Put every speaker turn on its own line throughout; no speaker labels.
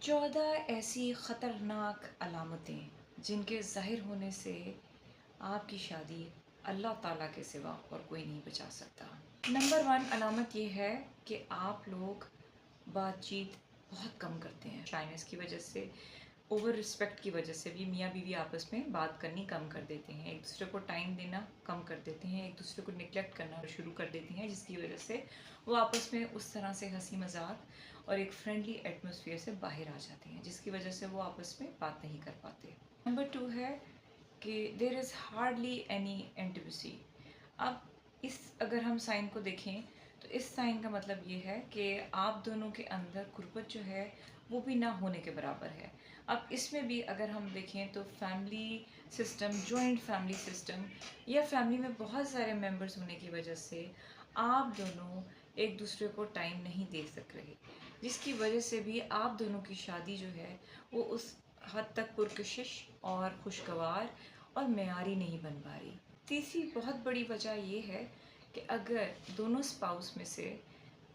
14 ऐसी ख़तरनाक अलामतें जिनके ज़ाहिर होने से आपकी शादी अल्लाह ताला के सिवा और कोई नहीं बचा सकता। नंबर 1 अलामत ये है कि आप लोग बातचीत बहुत कम करते हैं। शाइनेस की वजह से, ओवर रिस्पेक्ट की वजह से भी मियाँ बीवी आपस में बात करनी कम कर देते हैं, एक दूसरे को टाइम देना कम कर देते हैं, एक दूसरे को निगलेक्ट करना शुरू कर देते हैं, जिसकी वजह से वो आपस में उस तरह से हंसी मजाक और एक फ्रेंडली एटमोसफियर से बाहर आ जाते हैं, जिसकी वजह से वो आपस में बात नहीं कर पाते। नंबर 2 है कि there is hardly any intimacy. अब इस अगर हम साइन को देखें तो इस साइन का मतलब ये है कि आप दोनों के अंदर गुर्बत जो है वो भी ना होने के बराबर है। अब इसमें भी अगर हम देखें तो family system, joint family system या फैमिली में बहुत सारे मेंबर्स होने की वजह से आप दोनों एक दूसरे को टाइम नहीं दे सक रहे, जिसकी वजह से भी आप दोनों की शादी जो है वो उस हद तक पुरकशिश और खुशगवार और मेयारी नहीं बन पा रही। तीसरी बहुत बड़ी वजह ये है कि अगर दोनों स्पाउस में से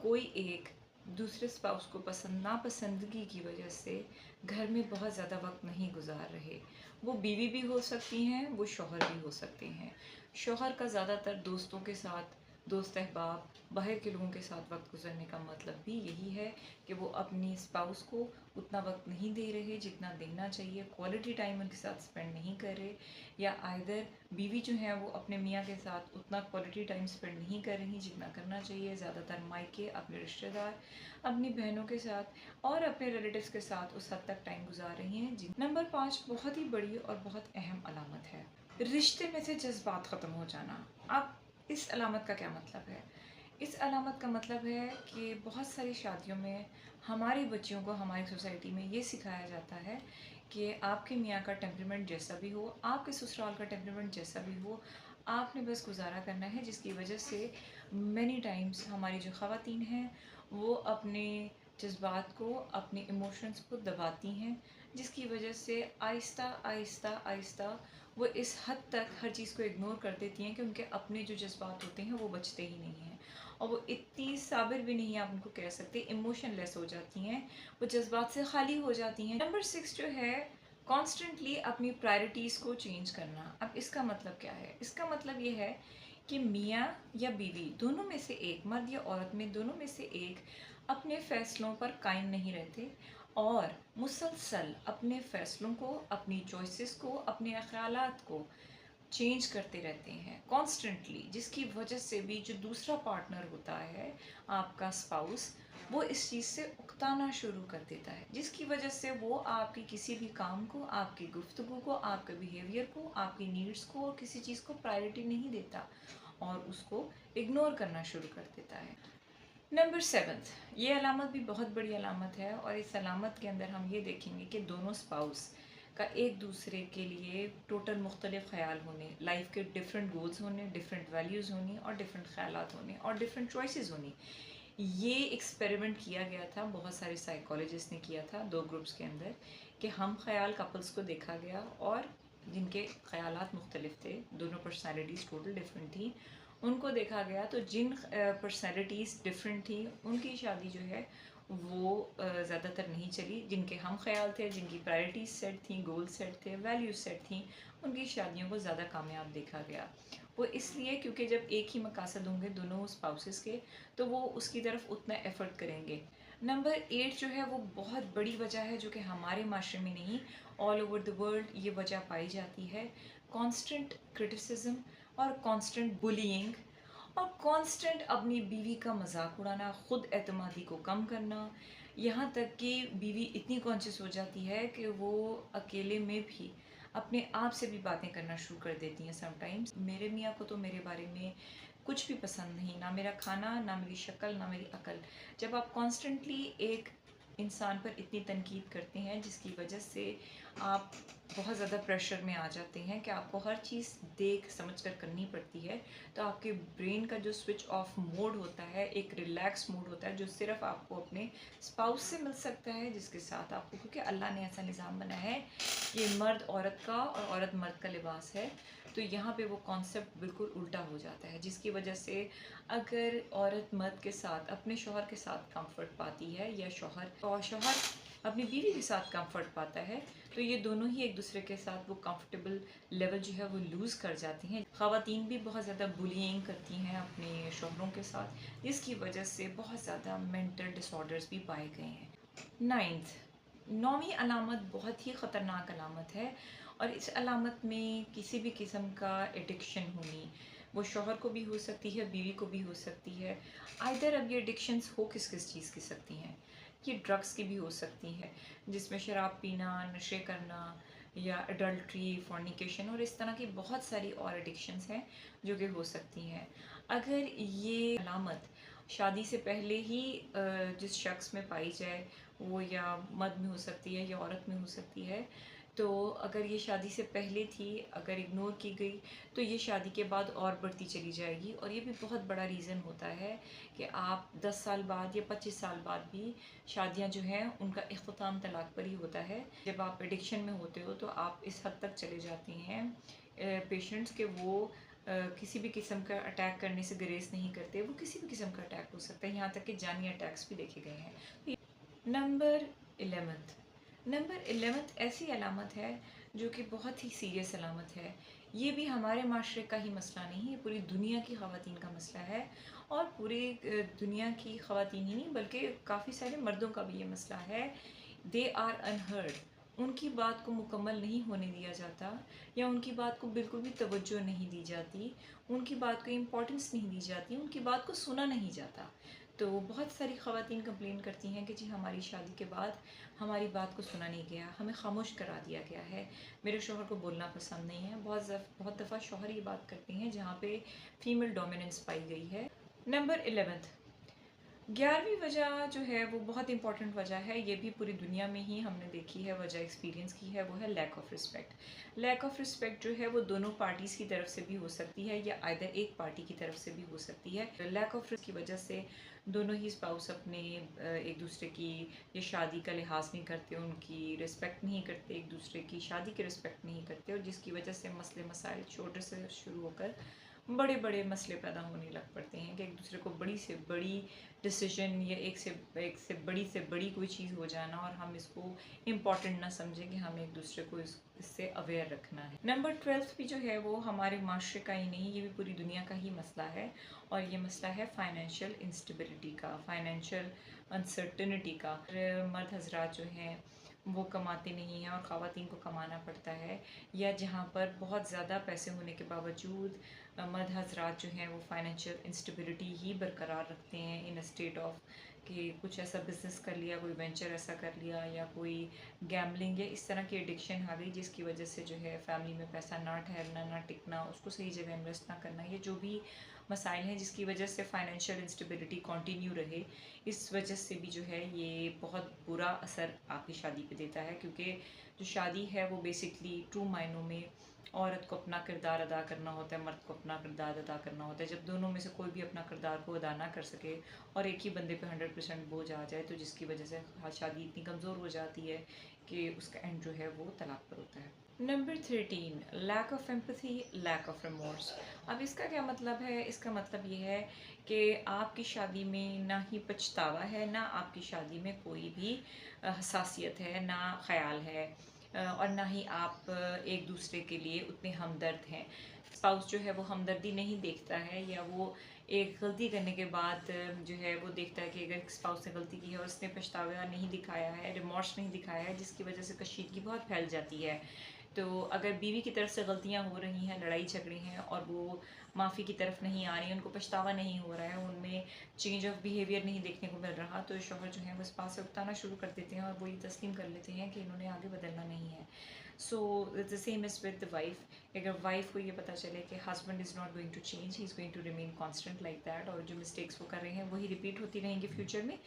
कोई एक दूसरे स्पाउस को नापसंदगी की वजह से घर में बहुत ज़्यादा वक्त नहीं गुजार रहे, वो बीवी भी हो सकती हैं, वो शौहर भी हो सकते हैं। शौहर का ज़्यादातर दोस्तों के साथ, दोस्त अहबाब, बाहर के लोगों के साथ वक्त गुजरने का मतलब भी यही है कि वो अपनी स्पाउस को उतना वक्त नहीं दे रहे जितना देना चाहिए, क्वालिटी टाइम उनके साथ स्पेंड नहीं कर रहे, या आइदर बीवी जो है वो अपने मियाँ के साथ उतना क्वालिटी टाइम स्पेंड नहीं कर रही जितना करना चाहिए। ज़्यादातर मायके, अपने रिश्तेदार, अपनी बहनों के साथ और अपने रिलेटिव्स के साथ उस हद तक टाइम गुजार रही हैं। नंबर 5 बहुत ही बड़ी और बहुत अहम अलामत है, रिश्ते में से जज्बात ख़त्म हो जाना। अब इस अलामत का क्या मतलब है? इस अलामत का मतलब है कि बहुत सारी शादियों में हमारी बच्चियों को हमारी सोसाइटी में ये सिखाया जाता है कि आपके मियाँ का टेम्परामेंट जैसा भी हो, आपके ससुराल का टेम्परामेंट जैसा भी हो, आपने बस गुजारा करना है, जिसकी वजह से मैनी टाइम्स हमारी जो ख़वातीन हैं वो अपने जज्बात को, अपने इमोशंस को दबाती हैं, जिसकी वजह से आहिस्ता आहिस्ता आहिस्ता वो इस हद तक हर चीज़ को इग्नोर कर देती हैं कि उनके अपने जो जज्बात होते हैं वो बचते ही नहीं हैं, और वो इतनी साबिर भी नहीं, आप उनको कह सकते इमोशनलेस हो जाती हैं, वो जज्बात से खाली हो जाती हैं। नंबर 6 जो है, कॉन्स्टेंटली अपनी प्रायोरिटीज़ को चेंज करना। अब इसका मतलब क्या है? इसका मतलब ये है कि मियाँ या बीवी दोनों में से एक, मर्द या औरत में दोनों में से एक अपने फ़ैसलों पर कायम नहीं रहते और मुसलसल अपने फ़ैसलों को, अपनी चॉइसेस को, अपने ख़यालात को चेंज करते रहते हैं कॉन्स्टेंटली, जिसकी वजह से भी जो दूसरा पार्टनर होता है, आपका स्पाउस, वो इस चीज़ से उकताना शुरू कर देता है, जिसकी वजह से वो आपकी किसी भी काम को, आपकी गुफ्तगू को, आपके बिहेवियर को, आपकी नीड्स को और किसी चीज़ को प्रायोरिटी नहीं देता और उसको इग्नोर करना शुरू कर देता है। नंबर 7, ये अलामत भी बहुत बड़ी अलामत है, और इस अलामत के अंदर हम ये देखेंगे कि दोनों स्पाउस का एक दूसरे के लिए टोटल मुख्तलिफ ख्याल होने, लाइफ के डिफरेंट गोल्स होने, डिफरेंट वैल्यूज़ होनी और डिफरेंट ख्यालात होने और डिफरेंट चॉइसेस होनी। ये एक्सपेरिमेंट किया गया था, बहुत सारे साइकोलॉजिस्ट ने किया था 2 ग्रुप्स के अंदर, कि हम ख्याल कपल्स को देखा गया और जिनके ख्यालात मुख्तलिफ थे, दोनों पर्सनैलिटीज़ टोटल डिफरेंट थी, उनको देखा गया। तो जिन पर्सनैलिटीज़ डिफरेंट थी उनकी शादी जो है वो ज़्यादातर नहीं चली, जिनके हम ख्याल थे, जिनकी प्रायोरिटीज़ सेट थी, गोल सेट थे, वैल्यूज सेट थी, उनकी शादियों को ज़्यादा कामयाब देखा गया। वो इसलिए क्योंकि जब एक ही मकासद होंगे दोनों स्पाउसेस के, तो वो उसकी तरफ उतना एफ़र्ट करेंगे। नंबर 8 जो है वो बहुत बड़ी वजह है, जो कि हमारे माशरे में नहीं, ऑल ओवर द वर्ल्ड ये वजह पाई जाती है, कॉन्स्टेंट क्रिटिसिज्म और कॉन्स्टेंट बुलिंग और कॉन्स्टेंट अपनी बीवी का मजाक उड़ाना, ख़ुद एतमादी को कम करना। यहाँ तक कि बीवी इतनी कॉन्शियस हो जाती है कि वो अकेले में भी अपने आप से भी बातें करना शुरू कर देती हैं समटाइम्स। मेरे मियाँ को तो मेरे बारे में कुछ भी पसंद नहीं, ना मेरा खाना, ना मेरी शक्ल, ना मेरी अकल। जब आप कॉन्स्टेंटली एक इंसान पर इतनी तनकीद करते हैं जिसकी वजह से आप बहुत ज़्यादा प्रेशर में आ जाते हैं कि आपको हर चीज़ देख समझ कर करनी पड़ती है, तो आपके ब्रेन का जो स्विच ऑफ मोड होता है, एक रिलैक्स मोड होता है जो सिर्फ आपको अपने स्पाउस से मिल सकता है, जिसके साथ आपको, क्योंकि अल्लाह ने ऐसा निज़ाम बनाया है कि मर्द औरत का और औरत मर्द का लिबास है, तो यहाँ पे वो कॉन्सेप्ट बिल्कुल उल्टा हो जाता है, जिसकी वजह से अगर औरत मर्द के साथ, अपने शौहर के साथ कंफर्ट पाती है, या शौहर अपनी बीवी के साथ कंफर्ट पाता है, तो ये दोनों ही एक दूसरे के साथ वो कंफर्टेबल लेवल जो है वो लूज़ कर जाती हैं। ख़वातीन भी बहुत ज़्यादा बुलिंग करती हैं अपने शौहरों के साथ, जिसकी वजह से बहुत ज़्यादा मेंटल डिसऑर्डर्स भी पाए गए हैं। नाइन्थ, नौवीं अलामत बहुत ही ख़तरनाक अलामत है, और इस अलामत में किसी भी किस्म का एडिक्शन होनी, वो शौहर को भी हो सकती है, बीवी को भी हो सकती है। आइदर अब ये एडिक्शंस हो किस किस चीज़ की सकती हैं, ये ड्रग्स की भी हो सकती है, जिसमें शराब पीना, नशे करना, या अडल्ट्री, फॉर्निकेशन और इस तरह की बहुत सारी और एडिक्शंस हैं जो कि हो सकती हैं। अगर ये अलामत शादी से पहले ही जिस शख्स में पाई जाए, वो या मर्द में हो सकती है या औरत में हो सकती है, तो अगर ये शादी से पहले थी, अगर इग्नोर की गई, तो ये शादी के बाद और बढ़ती चली जाएगी। और ये भी बहुत बड़ा रीज़न होता है कि आप 10 साल बाद या 25 साल बाद भी शादियां जो हैं उनका इख्तिताम तलाक पर ही होता है। जब आप एडिक्शन में होते हो तो आप इस हद तक चले जाते हैं पेशेंट्स के वो किसी भी किस्म का अटैक करने से गुरेज नहीं करते। वो किसी भी किस्म का अटैक हो सकता है, यहाँ तक कि जानी अटैक्स भी देखे गए हैं। नंबर 11, नंबर 11 ऐसी अलामत है जो कि बहुत ही सीरियस अलामत है। ये भी हमारे माशरे का ही मसला नहीं है, पूरी दुनिया की ख़वातीन का मसला है। और पूरी दुनिया की ख़वातीन ही नहीं बल्कि काफ़ी सारे मर्दों का भी ये मसला है। दे आर अनहर्ड, उनकी बात को मुकम्मल नहीं होने दिया जाता, या उनकी बात को बिल्कुल भी तवज्जो नहीं दी जाती, उनकी बात को इम्पोर्टेंस नहीं दी जाती, उनकी बात को सुना नहीं जाता। तो बहुत सारी ख़वातीन कंप्लेन करती हैं कि जी हमारी शादी के बाद हमारी बात को सुना नहीं गया, हमें खामोश करा दिया गया है, मेरे शौहर को बोलना पसंद नहीं है। बहुत दफ़ा शौहर ये बात करते हैं जहाँ पे फीमेल डोमिनेंस पाई गई है। नंबर 11, 11वीं वजह जो है वो बहुत इंपॉर्टेंट वजह है, ये भी पूरी दुनिया में ही हमने देखी है, वजह एक्सपीरियंस की है, वो है lack of respect. Lack of respect जो है वो दोनों पार्टीज़ की तरफ से भी हो सकती है या आइदर एक पार्टी की तरफ से भी हो सकती है। लैक ऑफ रिस्पेक्ट की वजह से दोनों ही स्पाउस अपने एक दूसरे की ये शादी का लिहाज नहीं करते, उनकी रिस्पेक्ट नहीं करते, एक दूसरे की शादी की रिस्पेक्ट नहीं करते, और जिसकी वजह से मसले मसाइल छोटे से शुरू होकर बड़े बड़े मसले पैदा होने लग पड़ते हैं कि एक दूसरे को बड़ी से बड़ी डिसीजन या एक से बड़ी कोई चीज़ हो जाना, और हम इसको इम्पॉर्टेंट ना समझें कि हमें एक दूसरे को इससे अवेयर रखना है। नंबर 12 भी जो है वो हमारे माशरे का ही नहीं, ये भी पूरी दुनिया का ही मसला है, और ये मसला है फाइनेंशियल इंस्टेबिलिटी का, फाइनेंशियल अनसर्टनिटी का। मर्द हजरात जो हैं वो कमाते नहीं हैं और ख़वातीन को कमाना पड़ता है, या जहाँ पर बहुत ज़्यादा पैसे होने के बावजूद मर्द हजरात जो हैं वो फाइनेंशियल इंस्टेबिलिटी ही बरकरार रखते हैं इन स्टेट ऑफ कि कुछ ऐसा बिज़नेस कर लिया, कोई वेंचर ऐसा कर लिया, या कोई गैम्बलिंग या इस तरह की एडिक्शन आ गई जिसकी वजह से जो है फैमिली में पैसा ना ठहरना, ना टिकना, उसको सही जगह इन्वेस्ट ना करना, ये जो भी मसाइल हैं जिसकी वजह से फाइनेंशियल इंस्टेबिलिटी कंटिन्यू रहे, इस वजह से भी जो है ये बहुत बुरा असर आपकी शादी पे देता है। क्योंकि जो शादी है वो बेसिकली ट्रू मायनों में औरत को अपना किरदार अदा करना होता है, मर्द को अपना किरदार अदा करना होता है। जब दोनों में से कोई भी अपना किरदार को अदा ना कर सके और एक ही बंदे पे 100% बोझ आ जाए, तो जिसकी वजह से शादी इतनी कमज़ोर हो जाती है कि उसका एंड जो है वो तलाक पर होता है। Number 13, lack of empathy, lack of remorse. अब इसका क्या मतलब है? इसका मतलब ये है कि आपकी शादी में ना ही पछतावा है, ना आपकी शादी में कोई भी हसासियत है, ना ख्याल है, और ना ही आप एक दूसरे के लिए उतने हमदर्द हैं। स्पाउस जो है वो हमदर्दी नहीं देखता है, या वो एक गलती करने के बाद जो है वो देखता है कि अगर स्पाउस ने गलती की है और उसने पछतावा नहीं दिखाया है, रिमोर्स नहीं दिखाया है, जिसकी वजह से कशीदगी बहुत फैल जाती है। तो अगर बीवी की तरफ से गलतियां हो रही हैं, लड़ाई झगड़े हैं, और वो माफ़ी की तरफ नहीं आ रही, उनको पछतावा नहीं हो रहा है, उनमें चेंज ऑफ बिहेवियर नहीं देखने को मिल रहा, तो शौहर जो है वो इस बात से उकताना शुरू कर देते हैं और वो ये तस्लीम कर लेते हैं कि इन्होंने आगे बदलना नहीं है। So the same is with the wife. अगर वाइफ को ये पता चले कि husband is not going to change, he is going to remain constant like that, और जो मिस्टेक्स वो कर रहे हैं वही रिपीट होती रहेंगी फ्यूचर में।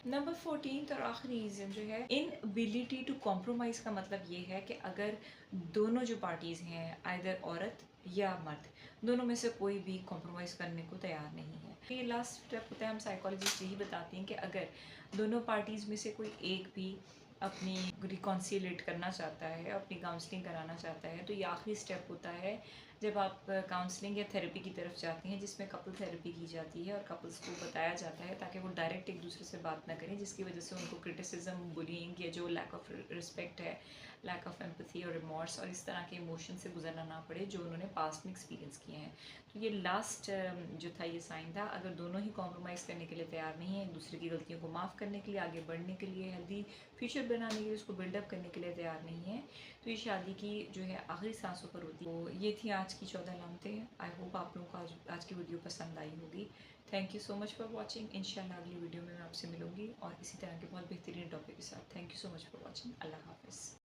नंबर 14 और आखिरी रीज़न जो है इनबिलिटी टू कॉम्प्रोमाइज़ का मतलब ये है कि अगर दोनों जो पार्टीज़ हैं, आइदर औरत या मर्द, दोनों में से कोई भी कॉम्प्रोमाइज़ करने को तैयार नहीं है। ये लास्ट स्टेप होता है, हम साइकोलॉजिस्ट यही बताते हैं कि अगर दोनों पार्टीज़ में से कोई एक भी अपनी रिकॉन्सिलेट करना चाहता है, अपनी काउंसलिंग कराना चाहता है, तो ये आखिरी स्टेप होता है जब आप काउंसलिंग या थेरेपी की तरफ जाती हैं जिसमें कपल थेरेपी की जाती है और कपल्स को बताया जाता है ताकि वो डायरेक्ट एक दूसरे से बात ना करें, जिसकी वजह से उनको क्रिटिसिज्म, बुलिंग या जो लैक ऑफ रिस्पेक्ट है, लैक ऑफ एम्पैथी और रिमॉर्स और इस तरह के इमोशन से गुजरना ना पड़े जो उन्होंने पास्ट में एक्सपीरियंस किए हैं। तो ये लास्ट जो था ये साइन था। अगर दोनों ही कॉम्प्रोमाइज़ करने के लिए तैयार नहीं है, एक दूसरे की गलतियों को माफ़ करने के लिए, आगे बढ़ने के लिए, हेल्दी फ्यूचर बनाने के लिए, उसको बिल्डअप करने के लिए तैयार नहीं है, तो ये शादी की जो है आखिरी सांसों पर होती है। तो ये थी आज की 14 अलामतें। आई होप आप लोगों को आज की वीडियो पसंद आई होगी। Thank you so much for watching. इंशाल्लाह अगली वीडियो में मैं आपसे मिलूंगी और इसी तरह के बहुत बेहतरीन टॉपिक के साथ। Thank you so much for watching. Allah हाफिज़।